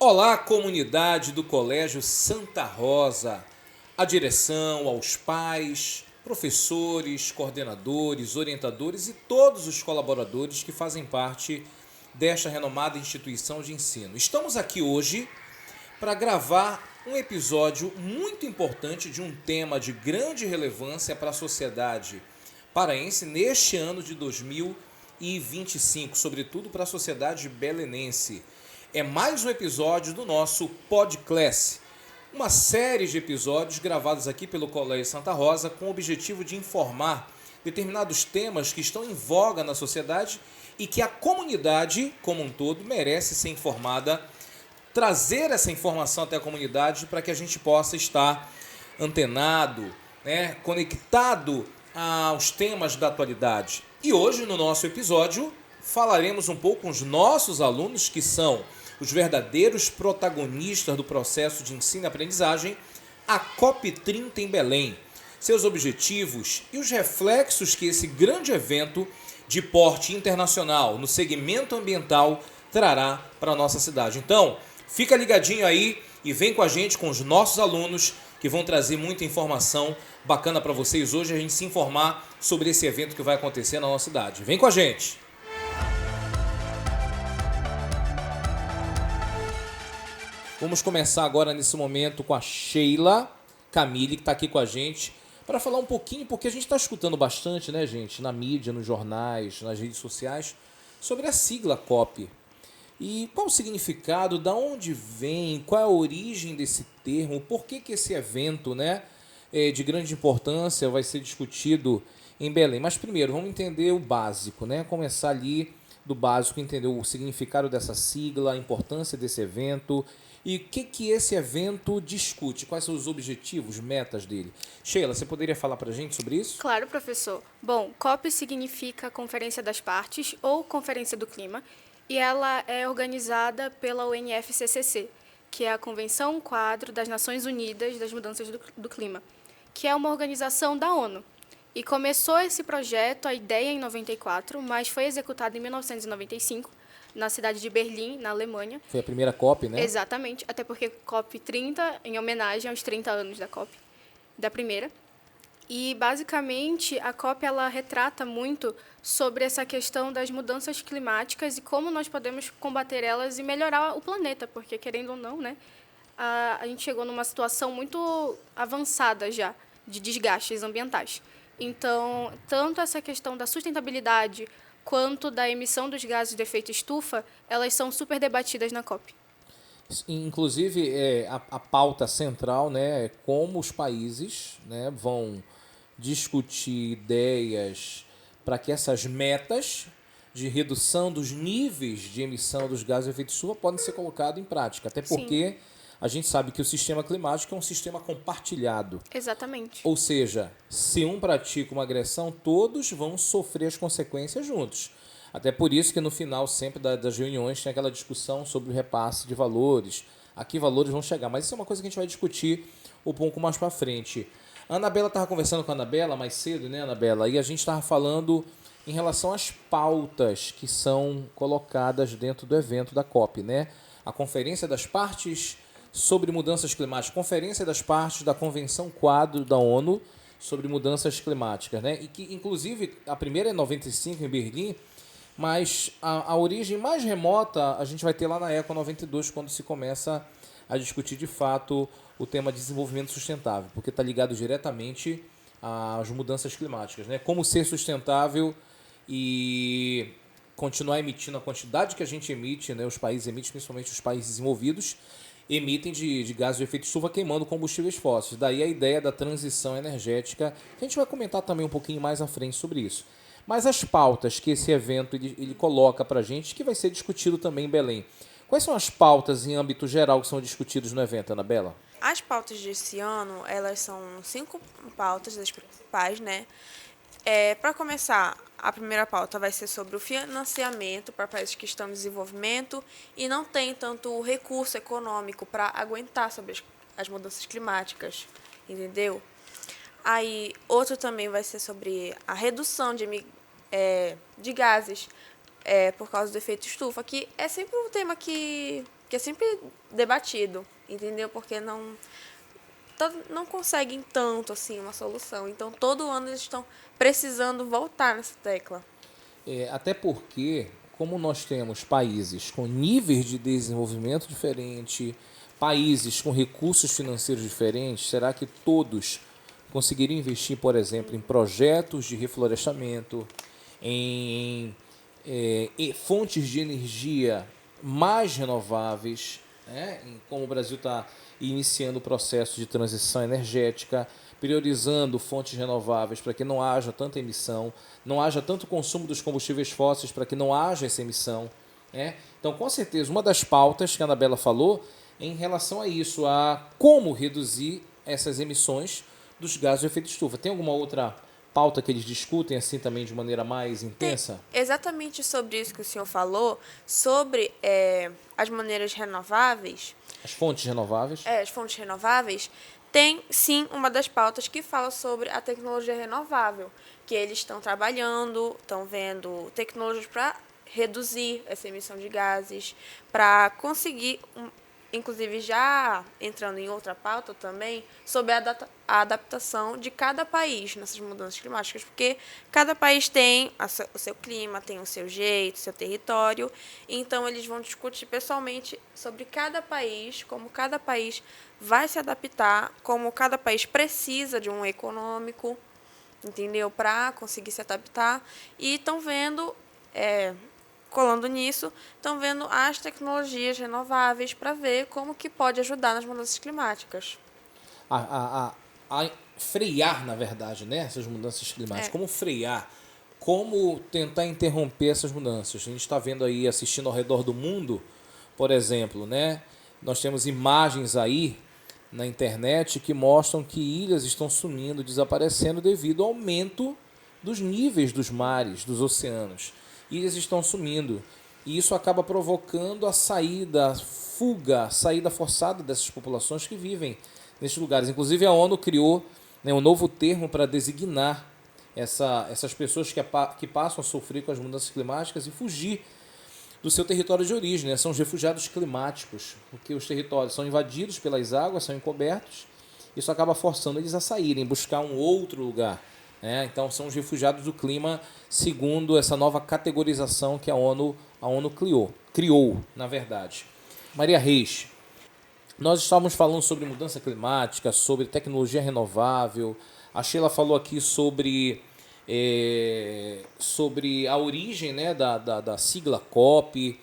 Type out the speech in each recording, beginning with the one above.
Olá, comunidade do Colégio Santa Rosa, a direção, aos pais, professores, coordenadores, orientadores e todos os colaboradores que fazem parte desta renomada instituição de ensino. Estamos aqui hoje para gravar um episódio muito importante de um tema de grande relevância para a sociedade paraense neste ano de 2025, sobretudo para a sociedade belenense. É mais um episódio do nosso Podclass, uma série de episódios gravados aqui pelo Colégio Santa Rosa com o objetivo de informar determinados temas que estão em voga na sociedade e que a comunidade como um todo merece ser informada, trazer essa informação até a comunidade para que a gente possa estar antenado, conectado aos temas da atualidade. E hoje, no nosso episódio, falaremos um pouco com os nossos alunos, que são os verdadeiros protagonistas do processo de ensino e aprendizagem, a COP30 em Belém, seus objetivos e os reflexos que esse grande evento de porte internacional no segmento ambiental trará para a nossa cidade. Então, fica ligadinho aí e vem com a gente, com os nossos alunos, que vão trazer muita informação bacana para vocês hoje, a gente se informar sobre esse evento que vai acontecer na nossa cidade. Vem com a gente! Vamos começar agora nesse momento com a Sheila Camille, que está aqui com a gente, para falar um pouquinho, porque a gente está escutando bastante, né, gente, na mídia, nos jornais, nas redes sociais, sobre a sigla COP. E qual o significado, da onde vem, qual é a origem desse termo, por que esse evento, de grande importância vai ser discutido em Belém. Mas primeiro, vamos entender o básico, começar ali do básico, entender o significado dessa sigla, a importância desse evento e o que esse evento discute, quais são os objetivos, metas dele. Sheila, você poderia falar para a gente sobre isso? Claro, professor. Bom, COP significa Conferência das Partes ou Conferência do Clima, e ela é organizada pela UNFCCC, que é a Convenção Quadro das Nações Unidas das Mudanças do Clima, que é uma organização da ONU. E começou esse projeto, a ideia em 94, mas foi executado em 1995, na cidade de Berlim, na Alemanha. Foi a primeira COP, né? Exatamente, até porque COP 30, em homenagem aos 30 anos da COP, da primeira. E, basicamente, a COP ela retrata muito sobre essa questão das mudanças climáticas e como nós podemos combater elas e melhorar o planeta, porque, querendo ou não, a gente chegou numa situação muito avançada já de desgastes ambientais. Então, tanto essa questão da sustentabilidade quanto da emissão dos gases de efeito estufa, elas são super debatidas na COP. Inclusive, a pauta central é como os países vão discutir ideias para que essas metas de redução dos níveis de emissão dos gases de efeito estufa podem ser colocadas em prática. Até porque Sim. A gente sabe que o sistema climático é um sistema compartilhado. Exatamente. Ou seja, se um pratica uma agressão, todos vão sofrer as consequências juntos. Até por isso que no final sempre das reuniões tem aquela discussão sobre o repasse de valores, a que valores vão chegar. Mas isso é uma coisa que a gente vai discutir um pouco mais para frente. A Anabela estava conversando com a Anabela mais cedo, né, Anabela? E a gente estava falando em relação às pautas que são colocadas dentro do evento da COP, A Conferência das Partes sobre Mudanças Climáticas, Conferência das Partes da Convenção Quadro da ONU sobre Mudanças Climáticas, E que, inclusive, a primeira é em 95 em Berlim, mas a origem mais remota a gente vai ter lá na ECO 92, quando se começa a discutir de fato o tema de desenvolvimento sustentável, porque está ligado diretamente às mudanças climáticas, Como ser sustentável e continuar emitindo a quantidade que a gente emite, os países emitem, principalmente os países desenvolvidos, emitem de gases de efeito estufa queimando combustíveis fósseis. Daí a ideia da transição energética, que a gente vai comentar também um pouquinho mais à frente sobre isso. Mas as pautas que esse evento ele coloca para a gente, que vai ser discutido também em Belém. Quais são as pautas em âmbito geral que são discutidas no evento, Anabela? As pautas desse ano, elas são 5 pautas, das principais, Para começar, a primeira pauta vai ser sobre o financiamento para países que estão em desenvolvimento e não têm tanto recurso econômico para aguentar sobre as mudanças climáticas, entendeu? Aí, outro também vai ser sobre a redução de gases por causa do efeito estufa, que é sempre um tema que que é sempre debatido, entendeu? Porque não conseguem tanto assim uma solução. Então, todo ano eles estão precisando voltar nessa tecla. Até porque, como nós temos países com níveis de desenvolvimento diferente, países com recursos financeiros diferentes, será que todos conseguiriam investir, por exemplo, em projetos de reflorestamento, em fontes de energia mais renováveis, né? Como o Brasil está iniciando o processo de transição energética, priorizando fontes renováveis para que não haja tanta emissão, não haja tanto consumo dos combustíveis fósseis para que não haja essa emissão, né? Então, com certeza, uma das pautas que a Anabela falou é em relação a isso, a como reduzir essas emissões dos gases de efeito estufa. Tem alguma outra pauta que eles discutem assim também de maneira mais intensa? Exatamente sobre isso que o senhor falou, sobre as maneiras renováveis. As fontes renováveis? As fontes renováveis. Tem, sim, uma das pautas que fala sobre a tecnologia renovável, que eles estão trabalhando, estão vendo tecnologias para reduzir essa emissão de gases, para conseguir, inclusive já entrando em outra pauta também, sobre a adaptação de cada país nessas mudanças climáticas, porque cada país tem o seu clima, tem o seu jeito, o seu território, então eles vão discutir pessoalmente sobre cada país, como cada país vai se adaptar, como cada país precisa de um econômico, entendeu? Para conseguir se adaptar. E estão vendo, colando nisso, estão vendo as tecnologias renováveis para ver como que pode ajudar nas mudanças climáticas. A frear, na verdade, né, essas mudanças climáticas. Como frear? Como tentar interromper essas mudanças? A gente está vendo aí, assistindo ao redor do mundo, por exemplo, né? Nós temos imagens aí na internet que mostram que ilhas estão sumindo, desaparecendo devido ao aumento dos níveis dos mares, dos oceanos. Ilhas estão sumindo. E isso acaba provocando a saída forçada dessas populações que vivem nesses lugares. Inclusive a ONU criou, né, um novo termo para designar essas pessoas que passam a sofrer com as mudanças climáticas e fugir do seu território de origem, né? São os refugiados climáticos, porque os territórios são invadidos pelas águas, são encobertos, isso acaba forçando eles a saírem, buscar um outro lugar, né? Então são os refugiados do clima, segundo essa nova categorização que a ONU criou, na verdade. Maria Reis, nós estávamos falando sobre mudança climática, sobre tecnologia renovável, a Sheila falou aqui sobre a origem, né, da sigla COP.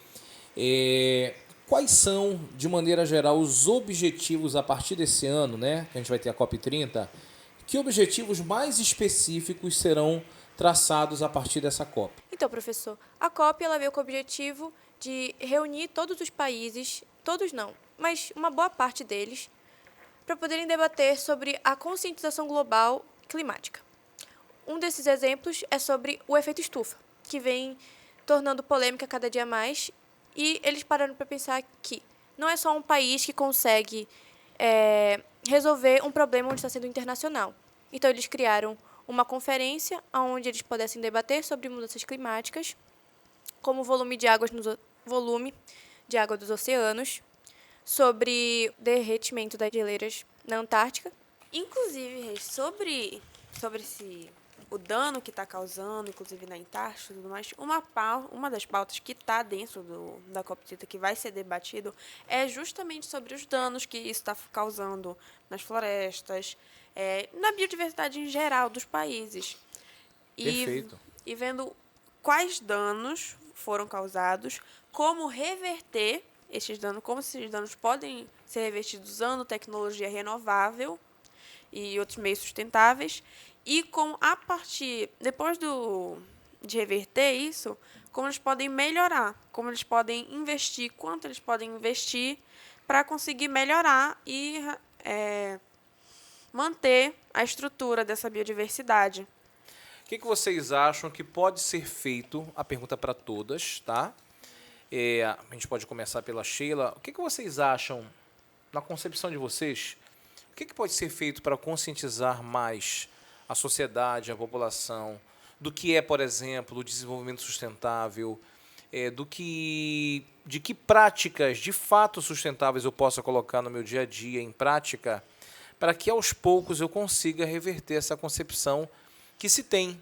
Quais são, de maneira geral, os objetivos a partir desse ano, né, que a gente vai ter a COP 30? Que objetivos mais específicos serão traçados a partir dessa COP? Então, professor, a COP ela veio com o objetivo de reunir todos os países, todos não, mas uma boa parte deles, para poderem debater sobre a conscientização global climática. Um desses exemplos é sobre o efeito estufa, que vem tornando polêmica cada dia mais, e eles pararam para pensar que não é só um país que consegue resolver um problema onde está sendo internacional. Então, eles criaram uma conferência onde eles pudessem debater sobre mudanças climáticas, como o volume de água dos oceanos, sobre derretimento das geleiras na Antártica. Inclusive, sobre o dano que está causando, inclusive na Antártica e tudo mais, uma das pautas que está dentro da COP30 que vai ser debatido é justamente sobre os danos que isso está causando nas florestas, na biodiversidade em geral dos países. Perfeito. E vendo quais danos foram causados, como reverter esses danos, como esses danos podem ser revertidos usando tecnologia renovável e outros meios sustentáveis, e como depois de reverter isso, como eles podem melhorar, como eles podem investir, quanto eles podem investir para conseguir melhorar e manter a estrutura dessa biodiversidade. O que vocês acham que pode ser feito? A pergunta para todas, tá? A gente pode começar pela Sheila. O que vocês acham, na concepção de vocês, o que pode ser feito para conscientizar mais a sociedade, a população, do que é, por exemplo, o desenvolvimento sustentável, de que práticas de fato sustentáveis eu possa colocar no meu dia a dia em prática, para que aos poucos eu consiga reverter essa concepção que se tem.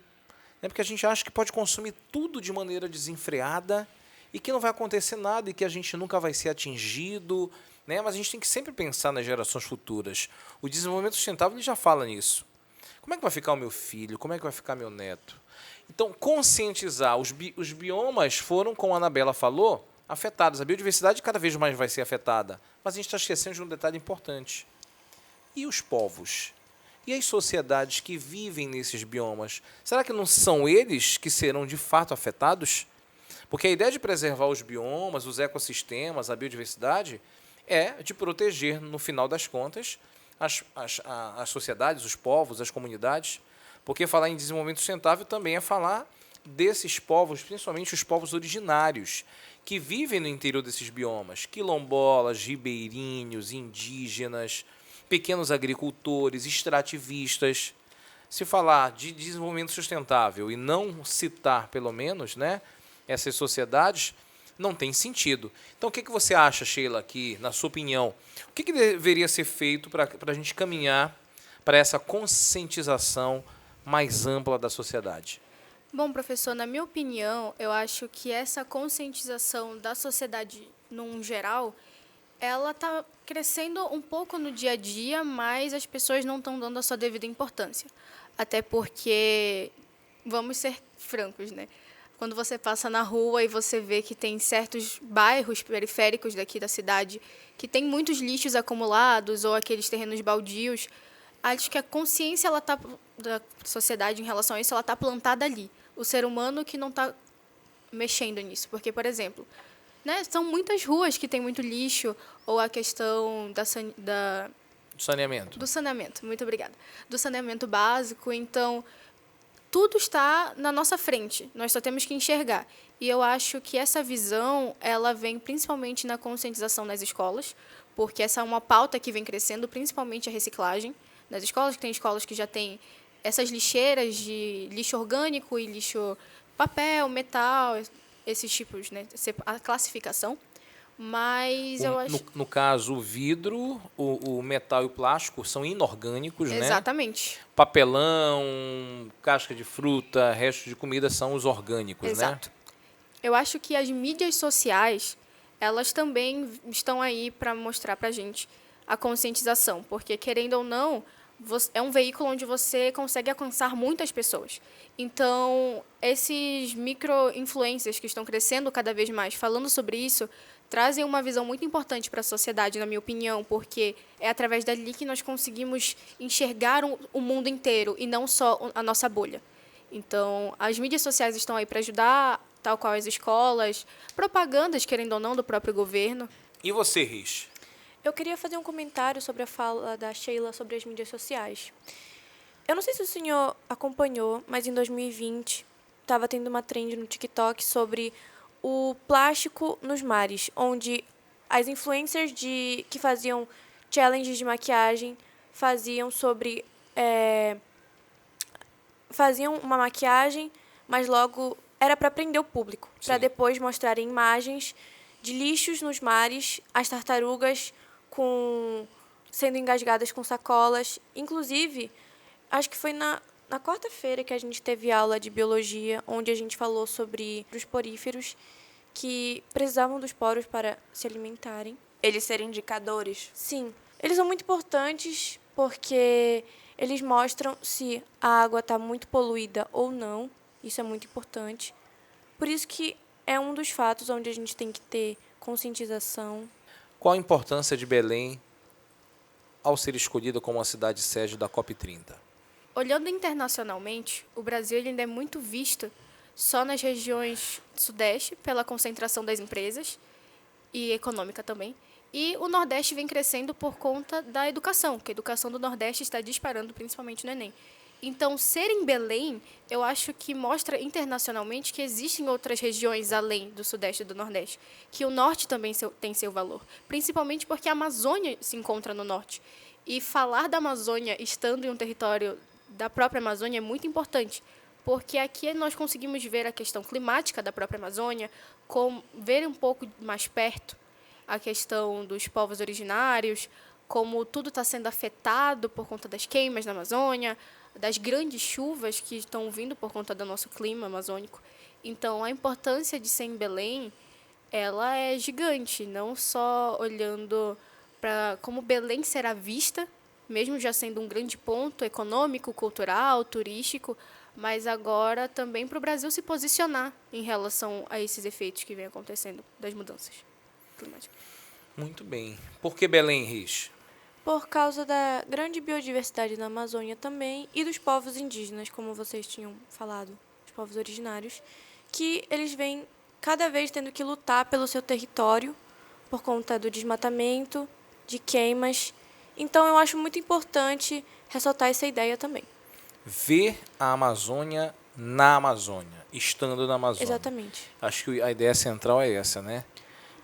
Porque a gente acha que pode consumir tudo de maneira desenfreada e que não vai acontecer nada e que a gente nunca vai ser atingido, né? Mas a gente tem que sempre pensar nas gerações futuras. O desenvolvimento sustentável ele já fala nisso. Como é que vai ficar o meu filho? Como é que vai ficar meu neto? Então, conscientizar. Os biomas foram, como a Anabela falou, afetados. A biodiversidade cada vez mais vai ser afetada. Mas a gente está esquecendo de um detalhe importante. E os povos? E as sociedades que vivem nesses biomas? Será que não são eles que serão de fato afetados? Porque a ideia de preservar os biomas, os ecossistemas, a biodiversidade, é de proteger, no final das contas, as sociedades, os povos, as comunidades. Porque falar em desenvolvimento sustentável também é falar desses povos, principalmente os povos originários, que vivem no interior desses biomas, quilombolas, ribeirinhos, indígenas, pequenos agricultores, extrativistas. Se falar de desenvolvimento sustentável e não citar, pelo menos, né, essas sociedades, não tem sentido. Então, o que você acha, Sheila, aqui, na sua opinião? O que deveria ser feito para a gente caminhar para essa conscientização mais ampla da sociedade? Bom, professor, na minha opinião, eu acho que essa conscientização da sociedade, num geral, ela está crescendo um pouco no dia a dia, mas as pessoas não estão dando a sua devida importância. Até porque, vamos ser francos, né? Quando você passa na rua e você vê que tem certos bairros periféricos daqui da cidade que tem muitos lixos acumulados ou aqueles terrenos baldios, acho que a consciência da sociedade em relação a isso ela está plantada ali. O ser humano que não está mexendo nisso. Porque, por exemplo, né, são muitas ruas que tem muito lixo, ou a questão Saneamento. Do saneamento, muito obrigada. Do saneamento básico, então tudo está na nossa frente, nós só temos que enxergar. E eu acho que essa visão, ela vem principalmente na conscientização nas escolas, porque essa é uma pauta que vem crescendo, principalmente a reciclagem. Nas escolas, tem escolas que já têm essas lixeiras de lixo orgânico e lixo papel, metal, esses tipos, né, a classificação. Mas eu acho... No caso, o vidro, o metal e o plástico são inorgânicos, né? Exatamente. Papelão, casca de fruta, resto de comida são os orgânicos, Exato. né? Eu acho que as mídias sociais, elas também estão aí para mostrar para a gente a conscientização, porque, querendo ou não, é um veículo onde você consegue alcançar muitas pessoas. Então, esses micro-influencers que estão crescendo cada vez mais falando sobre isso, trazem uma visão muito importante para a sociedade, na minha opinião, porque é através dali que nós conseguimos enxergar o mundo inteiro e não só a nossa bolha. Então, as mídias sociais estão aí para ajudar, tal qual as escolas, propagandas, querendo ou não, do próprio governo. E você, Riz? Eu queria fazer um comentário sobre a fala da Sheila sobre as mídias sociais. Eu não sei se o senhor acompanhou, mas em 2020 estava tendo uma trend no TikTok sobre o plástico nos mares, onde as influencers que faziam challenges de maquiagem faziam uma maquiagem, mas logo era para prender o público, para depois mostrarem imagens de lixos nos mares, as tartarugas sendo engasgadas com sacolas. Inclusive, acho que foi na quarta-feira que a gente teve aula de biologia, onde a gente falou sobre os poríferos que precisavam dos poros para se alimentarem. Eles serem indicadores? Sim. Eles são muito importantes porque eles mostram se a água está muito poluída ou não. Isso é muito importante. Por isso que é um dos fatos onde a gente tem que ter conscientização. Qual a importância de Belém ao ser escolhida como a cidade sede da COP30? Olhando internacionalmente, o Brasil ainda é muito visto só nas regiões sudeste, pela concentração das empresas e econômica também. E o Nordeste vem crescendo por conta da educação, porque a educação do Nordeste está disparando, principalmente no Enem. Então, ser em Belém, eu acho que mostra internacionalmente que existem outras regiões além do Sudeste e do Nordeste, que o Norte também tem seu valor, principalmente porque a Amazônia se encontra no Norte. E falar da Amazônia estando em um território da própria Amazônia é muito importante, porque aqui nós conseguimos ver a questão climática da própria Amazônia, ver um pouco mais perto a questão dos povos originários, como tudo está sendo afetado por conta das queimas na Amazônia, das grandes chuvas que estão vindo por conta do nosso clima amazônico. Então, a importância de ser em Belém, ela é gigante, não só olhando para como Belém será vista, mesmo já sendo um grande ponto econômico, cultural, turístico, mas agora também para o Brasil se posicionar em relação a esses efeitos que vêm acontecendo das mudanças climáticas. Muito bem. Por que Belém, Riz? Por causa da grande biodiversidade na Amazônia também e dos povos indígenas, como vocês tinham falado, os povos originários, que eles vêm cada vez tendo que lutar pelo seu território por conta do desmatamento, de queimas. Então, eu acho muito importante ressaltar essa ideia também. Ver a Amazônia na Amazônia, estando na Amazônia. Exatamente. Acho que a ideia central é essa, né?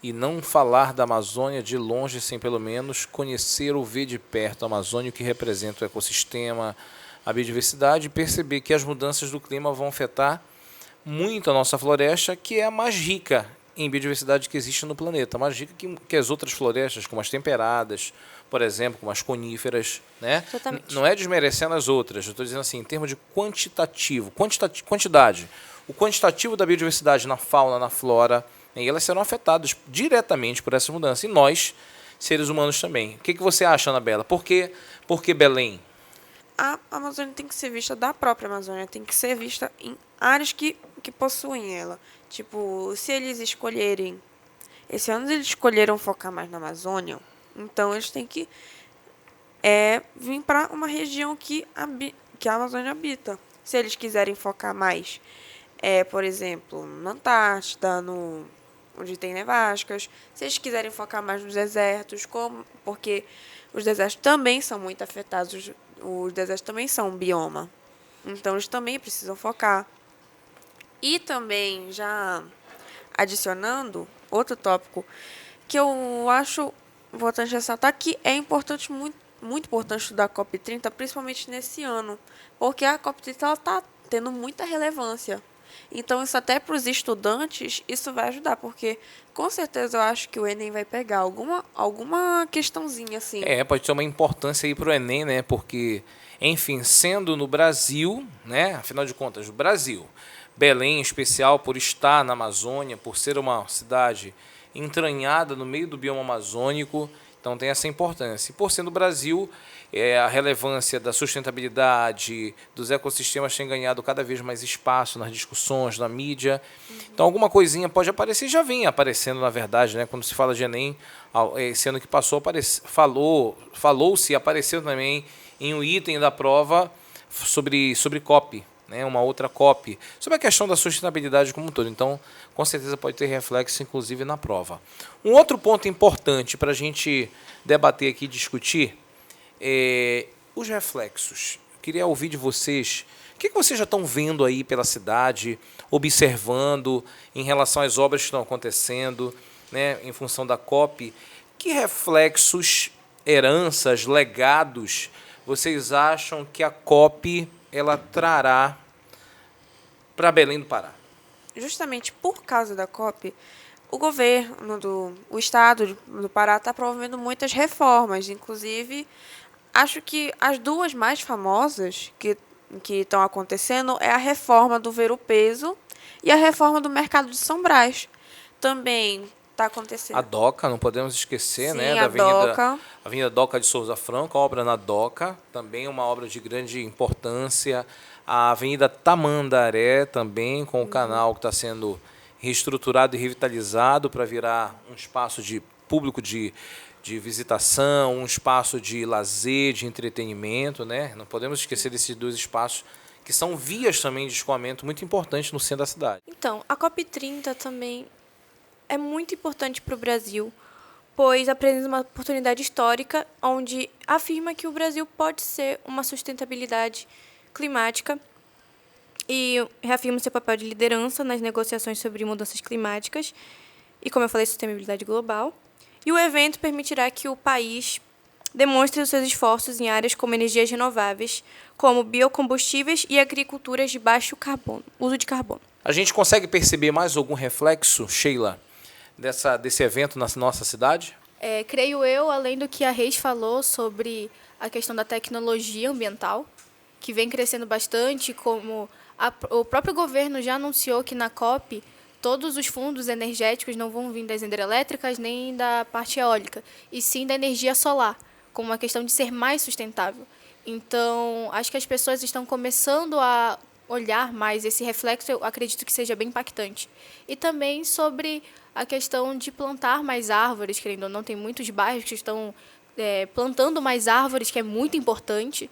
E não falar da Amazônia de longe, sem pelo menos conhecer ou ver de perto a Amazônia, o que representa o ecossistema, a biodiversidade, e perceber que as mudanças do clima vão afetar muito a nossa floresta, que é a mais rica em biodiversidade que existe no planeta, mais rica que as outras florestas, como as temperadas, por exemplo, como as coníferas, né? Exatamente. Não é desmerecendo as outras, eu estou dizendo assim, em termos de quantidade. O quantitativo da biodiversidade na fauna, na flora, e elas serão afetadas diretamente por essa mudança. E nós, seres humanos também. O que você acha, Anabela? Por que Belém? A Amazônia tem que ser vista da própria Amazônia, tem que ser vista em áreas que possuem ela. Tipo, se eles escolherem... Esse ano eles escolheram focar mais na Amazônia, então eles têm que vir para uma região que a Amazônia habita. Se eles quiserem focar mais, por exemplo, na Antártida, onde tem nevascas, se eles quiserem focar mais nos desertos, porque os desertos também são muito afetados, os desertos também são um bioma, então eles também precisam focar. E também, já adicionando outro tópico, que eu acho importante ressaltar, que é importante, muito importante estudar a COP30, principalmente nesse ano, porque a COP30 está tendo muita relevância. Então, isso até para os estudantes, isso vai ajudar, porque com certeza eu acho que o Enem vai pegar alguma questãozinha assim. Pode ter uma importância aí para o Enem, né? Porque, enfim, sendo no Brasil, né? Afinal de contas, o Brasil, Belém em especial, por estar na Amazônia, por ser uma cidade entranhada no meio do bioma amazônico, então tem essa importância. E por ser no Brasil, a relevância da sustentabilidade, dos ecossistemas tem ganhado cada vez mais espaço nas discussões, na mídia. Então alguma coisinha pode aparecer, já vinha aparecendo na verdade, né? Quando se fala de Enem, esse ano que passou, falou-se, apareceu também em um item da prova sobre COP, né, uma outra COP, sobre a questão da sustentabilidade como um todo. Então, com certeza pode ter reflexo, inclusive, na prova. Um outro ponto importante para a gente debater aqui e discutir é os reflexos. Eu queria ouvir de vocês, o que vocês já estão vendo aí pela cidade, observando em relação às obras que estão acontecendo, né, em função da COP. Que reflexos, heranças, legados vocês acham que a COP ela trará para Belém do Pará? Justamente por causa da COP, o governo o estado do Pará está promovendo muitas reformas. Inclusive, acho que as duas mais famosas que estão acontecendo é a reforma do ver-o-peso e a reforma do mercado de São Brás. Também está acontecendo. A DOCA, não podemos esquecer, Sim, né, a da Avenida Doca de Souza Franco, a obra na DOCA, também uma obra de grande importância. A Avenida Tamandaré, também com o canal que está sendo reestruturado e revitalizado para virar um espaço de público de visitação, um espaço de lazer, de entretenimento, né? Não podemos esquecer desses dois espaços que são vias também de escoamento muito importantes no centro da cidade. Então, a COP30 também é muito importante para o Brasil, pois apresenta uma oportunidade histórica onde afirma que o Brasil pode ser uma sustentabilidade climática e reafirma seu papel de liderança nas negociações sobre mudanças climáticas e, como eu falei, sustentabilidade global. E o evento permitirá que o país demonstre os seus esforços em áreas como energias renováveis, como biocombustíveis e agriculturas de baixo carbono, uso de carbono. A gente consegue perceber mais algum reflexo, Sheila, desse evento na nossa cidade? Creio eu, além do que a Reis falou sobre a questão da tecnologia ambiental, que vem crescendo bastante, como o próprio governo já anunciou que na COP todos os fundos energéticos não vão vir das hidrelétricas nem da parte eólica, e sim da energia solar, como uma questão de ser mais sustentável. Então, acho que as pessoas estão começando a olhar mais esse reflexo, eu acredito que seja bem impactante. E também sobre a questão de plantar mais árvores, querendo ou não, tem muitos bairros que estão plantando mais árvores, que é muito importante.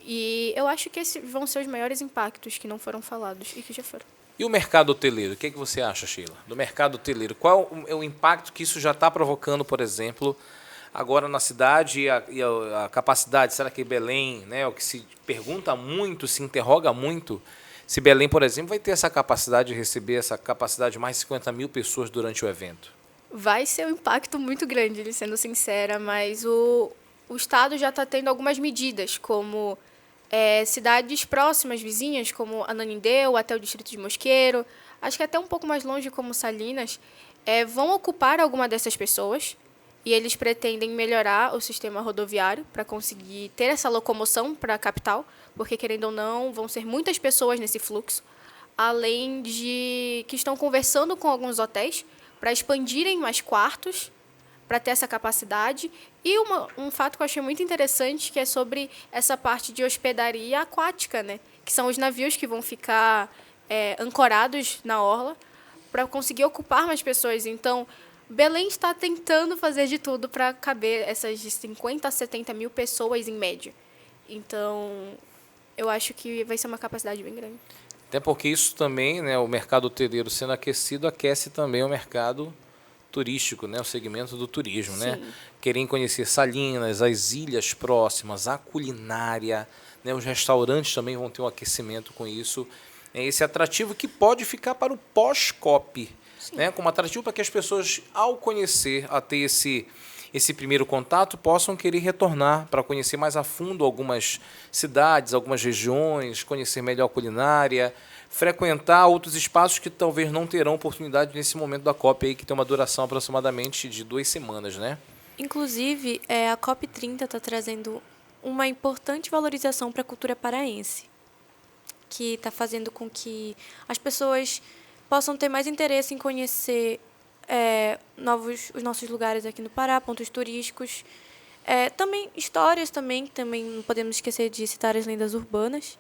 E eu acho que esses vão ser os maiores impactos que não foram falados e que já foram. E o mercado hoteleiro? O que você acha, Sheila? Do mercado hoteleiro, qual é o impacto que isso já está provocando, por exemplo, agora na cidade e a capacidade? Será que Belém, né, o que se pergunta muito, se interroga muito, se Belém, por exemplo, vai ter essa capacidade de receber essa capacidade de mais de 50 mil pessoas durante o evento? Vai ser um impacto muito grande, sendo sincera, mas o Estado já está tendo algumas medidas, como cidades próximas, vizinhas, como Ananindeua, até o distrito de Mosqueiro, acho que até um pouco mais longe, como Salinas, vão ocupar alguma dessas pessoas e eles pretendem melhorar o sistema rodoviário para conseguir ter essa locomoção para a capital, porque, querendo ou não, vão ser muitas pessoas nesse fluxo, além de que estão conversando com alguns hotéis para expandirem mais quartos, para ter essa capacidade. E um fato que eu achei muito interessante, que é sobre essa parte de hospedaria aquática, né? Que são os navios que vão ficar ancorados na orla para conseguir ocupar mais pessoas. Então, Belém está tentando fazer de tudo para caber essas de 50 a 70 mil pessoas em média. Então, eu acho que vai ser uma capacidade bem grande. Até porque isso também, né, o mercado hoteleiro sendo aquecido, aquece também o mercado turístico, né, o segmento do turismo, Sim. né? Querem conhecer Salinas, as ilhas próximas, a culinária, né, os restaurantes também vão ter um aquecimento com isso. É esse atrativo que pode ficar para o pós-COP, né, como atrativo para que as pessoas, ao conhecer, a ter esse primeiro contato, possam querer retornar para conhecer mais a fundo algumas cidades, algumas regiões, conhecer melhor a culinária, frequentar outros espaços que talvez não terão oportunidade nesse momento da COP, aí, que tem uma duração aproximadamente de 2 semanas, né? Inclusive, a COP30 está trazendo uma importante valorização para a cultura paraense, que está fazendo com que as pessoas possam ter mais interesse em conhecer os nossos lugares aqui no Pará, pontos turísticos. Também histórias, também não podemos esquecer de citar as lendas urbanas.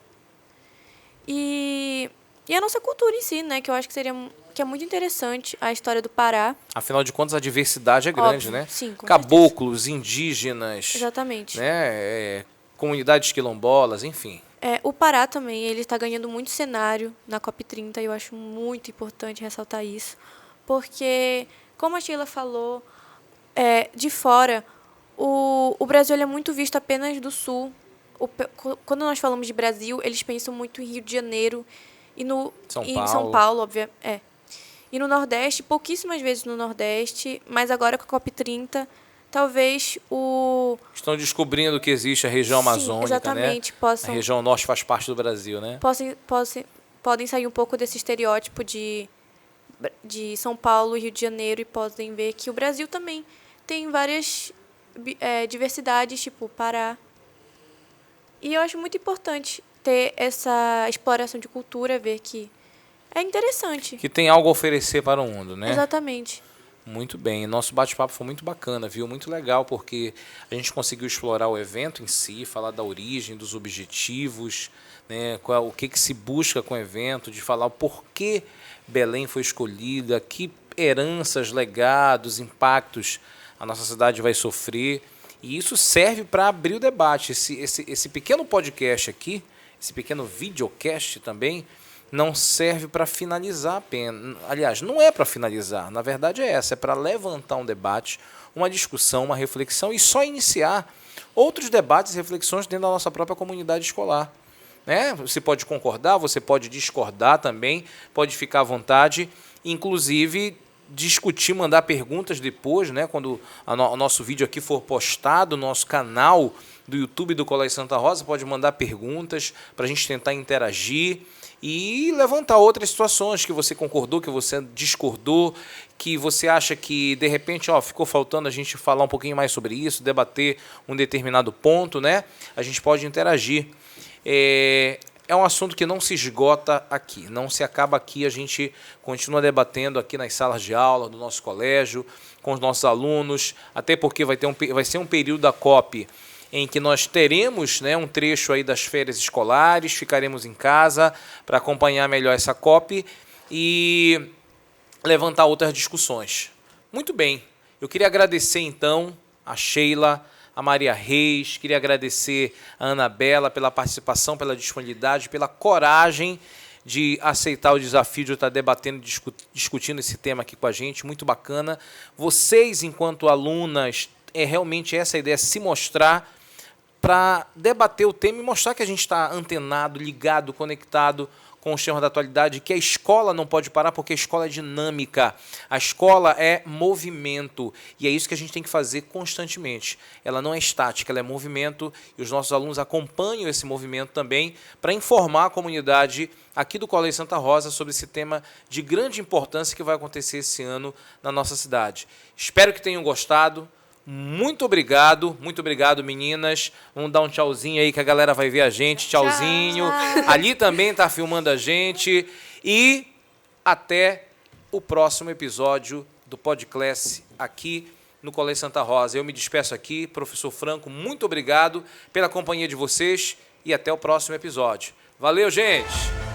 E a nossa cultura em si, né, que eu acho que é muito interessante a história do Pará. Afinal de contas, a diversidade é grande, Óbvio, né? sim, com Caboclos, indígenas, Exatamente. né, comunidades quilombolas, enfim. O Pará também, ele está ganhando muito cenário na COP30 e eu acho muito importante ressaltar isso, porque, como a Sheila falou, de fora, o Brasil ele é muito visto apenas do Sul. Quando nós falamos de Brasil, eles pensam muito em Rio de Janeiro e em São Paulo, óbvio. E no Nordeste, pouquíssimas vezes no Nordeste, mas agora com a COP30, talvez Estão descobrindo que existe a região amazônica, exatamente, né? A região norte faz parte do Brasil, né? Podem sair um pouco desse estereótipo de São Paulo e Rio de Janeiro e podem ver que o Brasil também tem várias diversidades, tipo Pará. E eu acho muito importante ter essa exploração de cultura, ver que é interessante. Que tem algo a oferecer para o mundo, né? Exatamente. Muito bem. Nosso bate-papo foi muito bacana, viu? Muito legal, porque a gente conseguiu explorar o evento em si, falar da origem, dos objetivos, né? O que se busca com o evento, de falar o porquê Belém foi escolhida, que heranças, legados, impactos a nossa cidade vai sofrer. E isso serve para abrir o debate. Esse pequeno podcast aqui, esse pequeno videocast também, não serve para finalizar apenas. Aliás, não é para finalizar. Na verdade é para levantar um debate, uma discussão, uma reflexão e só iniciar outros debates e reflexões dentro da nossa própria comunidade escolar. Né? Você pode concordar, você pode discordar também, pode ficar à vontade. Inclusive, discutir, mandar perguntas depois, né? Quando o nosso vídeo aqui for postado no nosso canal do YouTube do Colégio Santa Rosa, pode mandar perguntas para a gente tentar interagir e levantar outras situações que você concordou, que você discordou, que você acha que, de repente, ficou faltando a gente falar um pouquinho mais sobre isso, debater um determinado ponto, né? A gente pode interagir. É um assunto que não se esgota aqui, não se acaba aqui, a gente continua debatendo aqui nas salas de aula do nosso colégio, com os nossos alunos, até porque vai ser um período da COP em que nós teremos, né, um trecho aí das férias escolares, ficaremos em casa para acompanhar melhor essa COP e levantar outras discussões. Muito bem, eu queria agradecer então a Sheila, a Maria Reis, queria agradecer a Anabela pela participação, pela disponibilidade, pela coragem de aceitar o desafio de estar debatendo, discutindo esse tema aqui com a gente, muito bacana. Vocês, enquanto alunas, realmente essa a ideia, se mostrar para debater o tema e mostrar que a gente está antenado, ligado, conectado com os temas da atualidade, que a escola não pode parar porque a escola é dinâmica, a escola é movimento e é isso que a gente tem que fazer constantemente. Ela não é estática, ela é movimento e os nossos alunos acompanham esse movimento também para informar a comunidade aqui do Colégio Santa Rosa sobre esse tema de grande importância que vai acontecer esse ano na nossa cidade. Espero que tenham gostado. Muito obrigado, meninas. Vamos dar um tchauzinho aí que a galera vai ver a gente. Tchauzinho. Tchau. Ali também está filmando a gente. E até o próximo episódio do Podclass aqui no Colégio Santa Rosa. Eu me despeço aqui, professor Franco, muito obrigado pela companhia de vocês e até o próximo episódio. Valeu, gente!